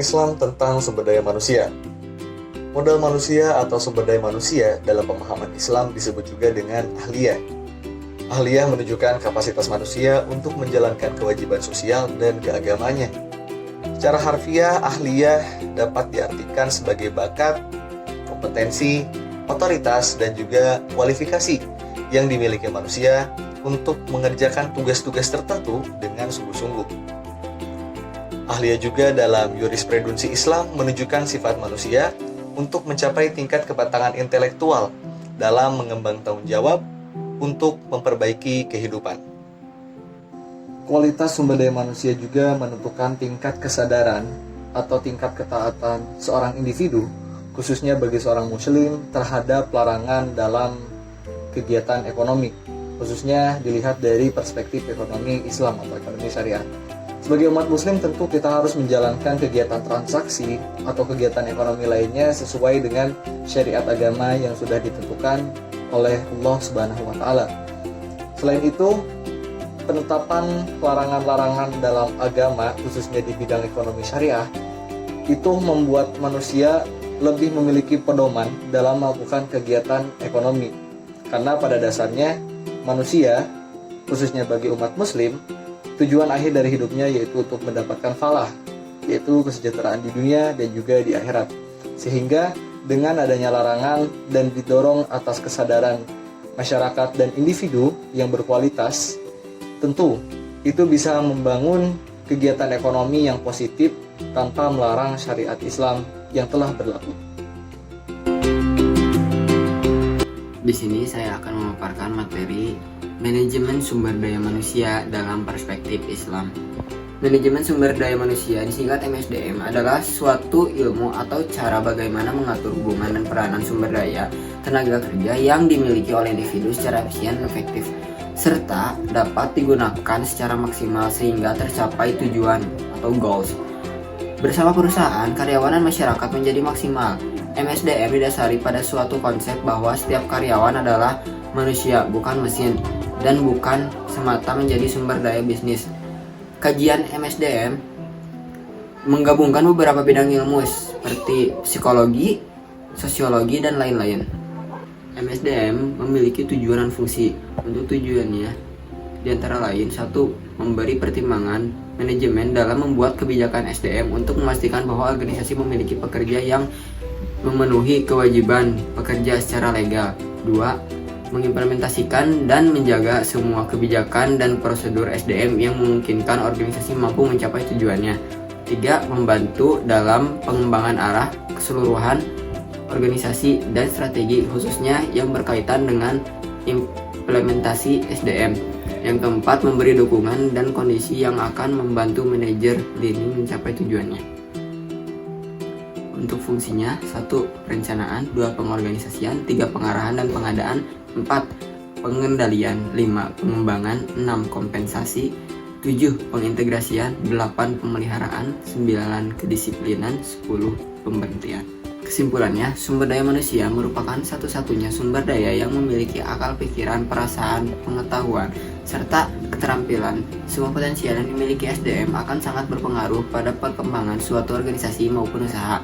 Islam tentang sumber daya manusia. Modal manusia atau sumber daya manusia dalam pemahaman Islam disebut juga dengan ahliyah. Ahliyah menunjukkan kapasitas manusia untuk menjalankan kewajiban sosial dan keagamanya. Secara harfiah, ahliyah dapat diartikan sebagai bakat, kompetensi, otoritas, dan juga kualifikasi yang dimiliki manusia untuk mengerjakan tugas-tugas tertentu dengan sungguh-sungguh. Ahliyah juga dalam jurisprudensi Islam menunjukkan sifat manusia untuk mencapai tingkat kematangan intelektual dalam mengembang tanggung jawab untuk memperbaiki kehidupan. Kualitas sumber daya manusia juga menentukan tingkat kesadaran atau tingkat ketaatan seorang individu, khususnya bagi seorang muslim terhadap larangan dalam kegiatan ekonomi, khususnya dilihat dari perspektif ekonomi Islam atau ekonomi syariah. Sebagai umat muslim tentu kita harus menjalankan kegiatan transaksi atau kegiatan ekonomi lainnya sesuai dengan syariat agama yang sudah ditentukan oleh Allah Subhanahu wa taala. Selain itu, penetapan larangan-larangan dalam agama khususnya di bidang ekonomi syariah itu membuat manusia lebih memiliki pedoman dalam melakukan kegiatan ekonomi. Karena pada dasarnya manusia, khususnya bagi umat muslim, tujuan akhir dari hidupnya yaitu untuk mendapatkan falah, yaitu kesejahteraan di dunia dan juga di akhirat. Sehingga dengan adanya larangan dan didorong atas kesadaran masyarakat dan individu yang berkualitas, tentu itu bisa membangun kegiatan ekonomi yang positif tanpa melarang syariat Islam yang telah berlaku. Di sini saya akan memaparkan materi manajemen sumber daya manusia dalam perspektif Islam. Manajemen sumber daya manusia disingkat MSDM adalah suatu ilmu atau cara bagaimana mengatur hubungan dan peranan sumber daya tenaga kerja yang dimiliki oleh individu secara efisien dan efektif, serta dapat digunakan secara maksimal sehingga tercapai tujuan atau goals. Bersama perusahaan, karyawan dan masyarakat menjadi maksimal. MSDM didasari pada suatu konsep bahwa setiap karyawan adalah manusia, bukan mesin, dan bukan semata menjadi sumber daya bisnis. Kajian MSDM menggabungkan beberapa bidang ilmu seperti psikologi, sosiologi, dan lain-lain. MSDM memiliki tujuan dan fungsi. Untuk tujuannya, di antara lain, 1. Memberi pertimbangan manajemen dalam membuat kebijakan SDM untuk memastikan bahwa organisasi memiliki pekerja yang memenuhi kewajiban pekerja secara legal. 2. Mengimplementasikan dan menjaga semua kebijakan dan prosedur SDM yang memungkinkan organisasi mampu mencapai tujuannya. 3. Membantu dalam pengembangan arah keseluruhan organisasi dan strategi khususnya yang berkaitan dengan implementasi SDM. Yang keempat, memberi dukungan dan kondisi yang akan membantu manajer lini mencapai tujuannya. Untuk fungsinya, 1. Perencanaan, 2. Pengorganisasian, 3. Pengarahan dan pengadaan, 4. Pengendalian, 5. Pengembangan, 6. Kompensasi, 7. Pengintegrasian, 8. Pemeliharaan, 9. Kedisiplinan, 10. Pemberhentian. Kesimpulannya, sumber daya manusia merupakan satu-satunya sumber daya yang memiliki akal pikiran, perasaan, pengetahuan, serta keterampilan. Semua potensial yang dimiliki SDM akan sangat berpengaruh pada perkembangan suatu organisasi maupun usaha.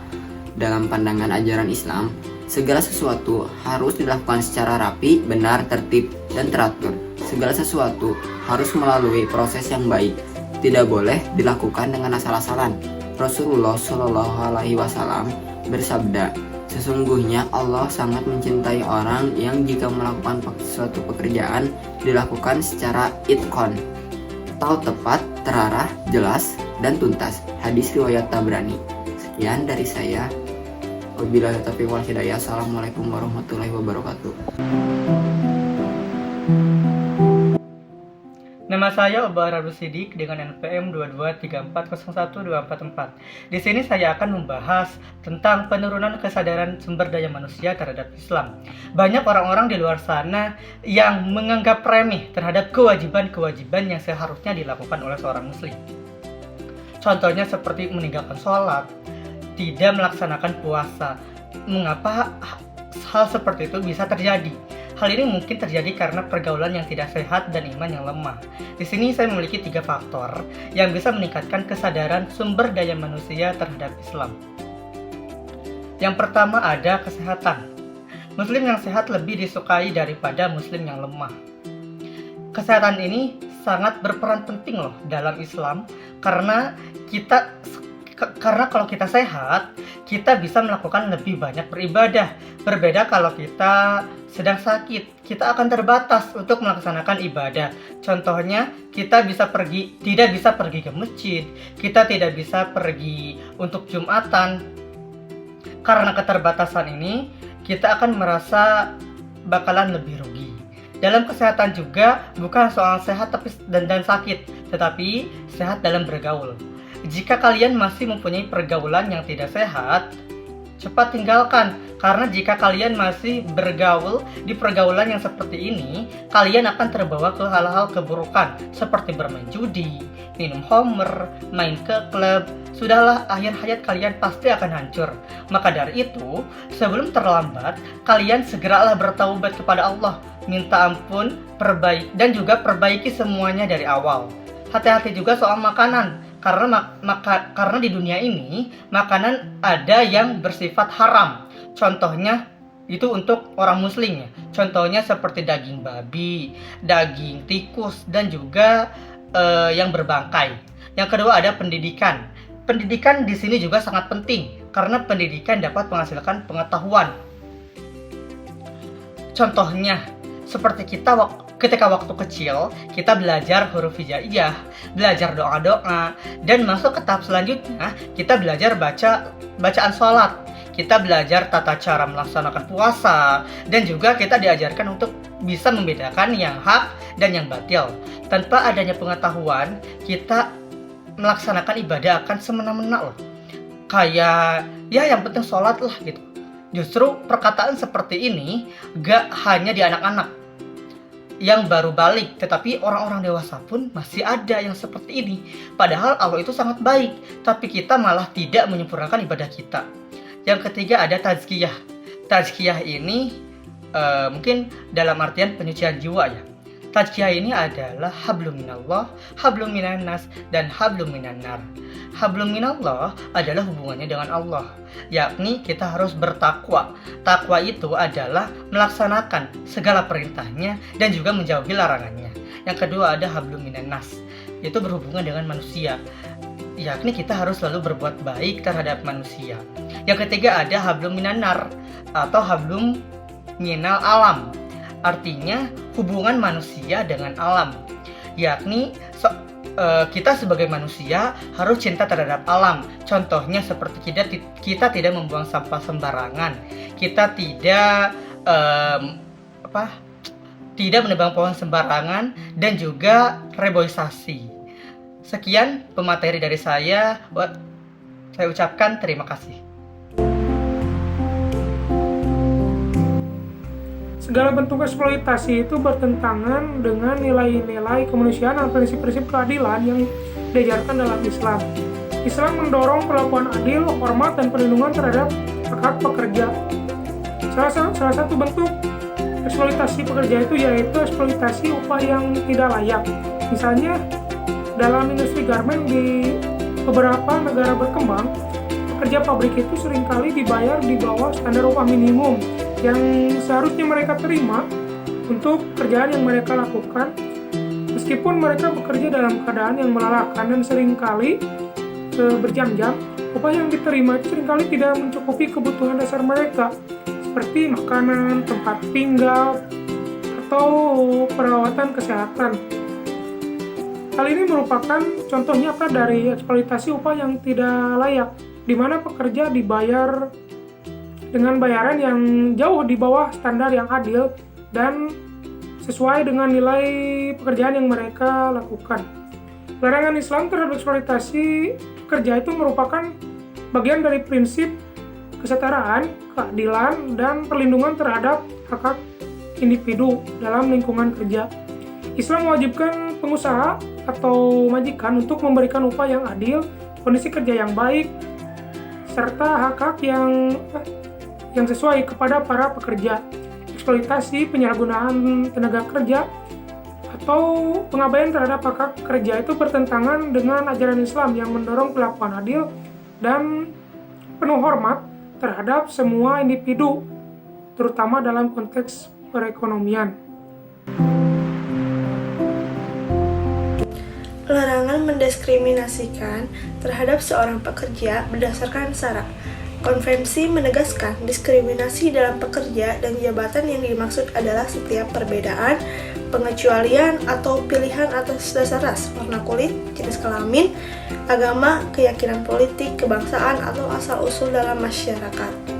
Dalam pandangan ajaran Islam, segala sesuatu harus dilakukan secara rapi, benar, tertib, dan teratur. Segala sesuatu harus melalui proses yang baik, tidak boleh dilakukan dengan asal-asalan. Rasulullah Shallallahu Alaihi Wasallam bersabda, sesungguhnya Allah sangat mencintai orang yang jika melakukan suatu pekerjaan dilakukan secara itqan, tahu tepat, terarah, jelas, dan tuntas. Hadis riwayat Tabrani. Sekian dari saya. Wabillahi taufiq wal hidayah. Assalamualaikum warahmatullahi wabarakatuh. Nama saya Obah Radu Sidik dengan NPM 223401244. Di sini saya akan membahas tentang penurunan kesadaran sumber daya manusia terhadap Islam. Banyak orang-orang di luar sana yang menganggap remeh terhadap kewajiban-kewajiban yang seharusnya dilakukan oleh seorang muslim. Contohnya seperti meninggalkan sholat, tidak melaksanakan puasa. Mengapa hal seperti itu bisa terjadi? Hal ini mungkin terjadi karena pergaulan yang tidak sehat dan iman yang lemah. Di sini saya memiliki 3 faktor yang bisa meningkatkan kesadaran sumber daya manusia terhadap Islam. Yang pertama ada kesehatan. Muslim yang sehat lebih disukai daripada Muslim yang lemah. Kesehatan ini sangat berperan penting loh dalam Islam karena kalau kita sehat, kita bisa melakukan lebih banyak beribadah. Berbeda kalau kita sedang sakit, kita akan terbatas untuk melaksanakan ibadah. Contohnya, kita tidak bisa pergi ke masjid, kita tidak bisa pergi untuk Jumatan. Karena keterbatasan ini, kita akan merasa bakalan lebih rugi. Dalam kesehatan juga bukan soal sehat dan sakit, tetapi sehat dalam bergaul. Jika kalian masih mempunyai pergaulan yang tidak sehat, cepat tinggalkan. Karena jika kalian masih bergaul di pergaulan yang seperti ini, kalian akan terbawa ke hal-hal keburukan seperti bermain judi, minum homer, main ke klub. Sudahlah, akhir hayat kalian pasti akan hancur. Maka dari itu, sebelum terlambat, kalian segeralah bertaubat kepada Allah, minta ampun, dan juga perbaiki semuanya dari awal. Hati-hati juga soal makanan, karena di dunia ini makanan ada yang bersifat haram. Contohnya itu untuk orang muslim ya. Contohnya seperti daging babi, daging tikus, dan juga yang berbangkai. Yang kedua ada pendidikan. Pendidikan di sini juga sangat penting karena pendidikan dapat menghasilkan pengetahuan. Contohnya seperti ketika waktu kecil kita belajar huruf hijaiyah, belajar doa-doa, dan masuk ke tahap selanjutnya kita belajar bacaan sholat, kita belajar tata cara melaksanakan puasa, dan juga kita diajarkan untuk bisa membedakan yang hak dan yang batil. Tanpa adanya pengetahuan, kita melaksanakan ibadah akan semena-mena loh. Kayak ya yang penting sholat lah gitu. Justru perkataan seperti ini gak hanya di anak-anak yang baru balik, tetapi orang-orang dewasa pun masih ada yang seperti ini. Padahal Allah itu sangat baik, tapi kita malah tidak menyempurnakan ibadah kita. Yang ketiga ada tazkiyah. Tazkiyah ini mungkin dalam artian penyucian jiwa ya. Tazkiyah ini adalah hablum minallah, hablum minannas, dan hablum minannar. Hablum minallah adalah hubungannya dengan Allah, yakni kita harus bertakwa. Takwa itu adalah melaksanakan segala perintahnya dan juga menjauhi larangannya. Yang kedua ada hablum minannas, itu berhubungan dengan manusia, yakni kita harus selalu berbuat baik terhadap manusia. Yang ketiga ada hablum minannar atau hablum minal alam. Artinya hubungan manusia dengan alam, yakni kita sebagai manusia harus cinta terhadap alam. Contohnya seperti kita tidak membuang sampah sembarangan, kita tidak menebang pohon sembarangan, dan juga reboisasi. Sekian pemateri dari saya. Saya ucapkan terima kasih. Segala bentuk eksploitasi itu bertentangan dengan nilai-nilai kemanusiaan dan prinsip-prinsip keadilan yang diajarkan dalam Islam. Islam mendorong perlakuan adil, hormat, dan perlindungan terhadap hak-hak pekerja. Salah satu bentuk eksploitasi pekerja itu yaitu eksploitasi upah yang tidak layak. Misalnya, dalam industri garmen di beberapa negara berkembang, pekerja pabrik itu seringkali dibayar di bawah standar upah minimum yang seharusnya mereka terima untuk pekerjaan yang mereka lakukan, meskipun mereka bekerja dalam keadaan yang melelahkan dan seringkali berjam-jam. Upah yang diterima itu seringkali tidak mencukupi kebutuhan dasar mereka, seperti makanan, tempat tinggal, atau perawatan kesehatan. Hal ini merupakan contoh nyata dari eksploitasi upah yang tidak layak, di mana pekerja dibayar dengan bayaran yang jauh di bawah standar yang adil dan sesuai dengan nilai pekerjaan yang mereka lakukan. Larangan Islam terhadap eksploitasi pekerja itu merupakan bagian dari prinsip kesetaraan, keadilan, dan perlindungan terhadap hak-hak individu dalam lingkungan kerja. Islam mewajibkan pengusaha atau majikan untuk memberikan upah yang adil, kondisi kerja yang baik, serta hak-hak yang sesuai kepada para pekerja. eksploitasi, penyalahgunaan tenaga kerja, atau pengabaian terhadap hak kerja itu bertentangan dengan ajaran Islam yang mendorong perlakuan adil dan penuh hormat terhadap semua individu, terutama dalam konteks perekonomian. Larangan mendiskriminasikan terhadap seorang pekerja berdasarkan sara. Konvensi menegaskan diskriminasi dalam pekerja dan jabatan yang dimaksud adalah setiap perbedaan, pengecualian, atau pilihan atas dasar ras, warna kulit, jenis kelamin, agama, keyakinan politik, kebangsaan, atau asal-usul dalam masyarakat.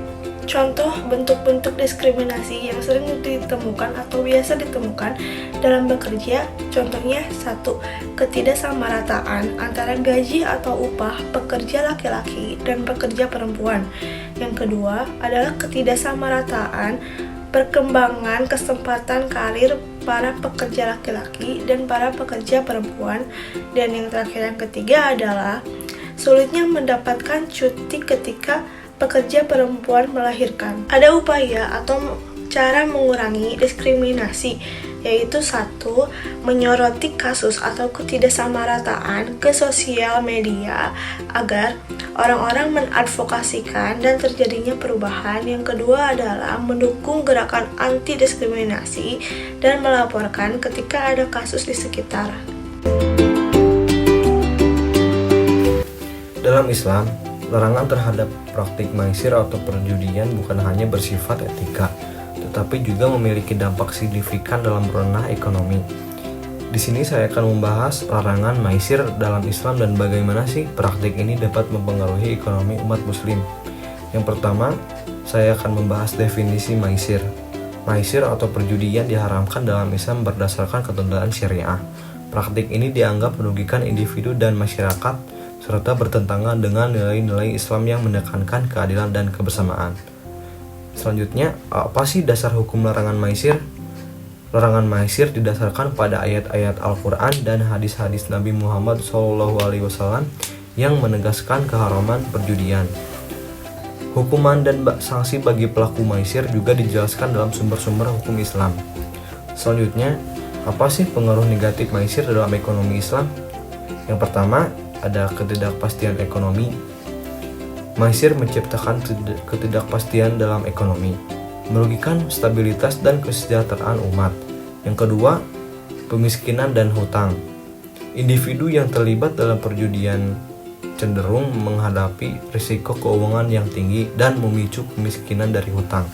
Contoh bentuk-bentuk diskriminasi yang sering ditemukan atau biasa ditemukan dalam bekerja, contohnya 1. Ketidaksamarataan antara gaji atau upah pekerja laki-laki dan pekerja perempuan. Yang kedua adalah ketidaksamarataan perkembangan kesempatan karir para pekerja laki-laki dan para pekerja perempuan. Dan yang terakhir, yang ketiga adalah sulitnya mendapatkan cuti ketika pekerja perempuan melahirkan. Ada upaya atau cara mengurangi diskriminasi, yaitu 1. Menyoroti kasus atau ketidaksamarataan ke sosial media agar orang-orang mengadvokasikan dan terjadinya perubahan. Yang kedua adalah mendukung gerakan anti diskriminasi dan melaporkan ketika ada kasus di sekitar. Dalam Islam, larangan terhadap praktik maisir atau perjudian bukan hanya bersifat etika, tetapi juga memiliki dampak signifikan dalam ranah ekonomi. Di sini saya akan membahas larangan maisir dalam Islam dan bagaimana sih praktik ini dapat mempengaruhi ekonomi umat muslim. Yang pertama, saya akan membahas definisi maisir. Maisir atau perjudian diharamkan dalam Islam berdasarkan ketentuan syariah. Praktik ini dianggap merugikan individu dan masyarakat serta bertentangan dengan nilai-nilai Islam yang menekankan keadilan dan kebersamaan. Selanjutnya, apa sih dasar hukum larangan maisir? Larangan maisir didasarkan pada ayat-ayat Al-Quran dan hadis-hadis Nabi Muhammad SAW yang menegaskan keharaman perjudian. Hukuman dan sanksi bagi pelaku maisir juga dijelaskan dalam sumber-sumber hukum Islam. Selanjutnya, apa sih pengaruh negatif maisir dalam ekonomi Islam? Yang pertama, ada ketidakpastian ekonomi. Maisir menciptakan ketidakpastian dalam ekonomi, merugikan stabilitas dan kesejahteraan umat. Yang kedua, pemiskinan dan hutang. Individu yang terlibat dalam perjudian cenderung menghadapi risiko keuangan yang tinggi dan memicu kemiskinan dari hutang.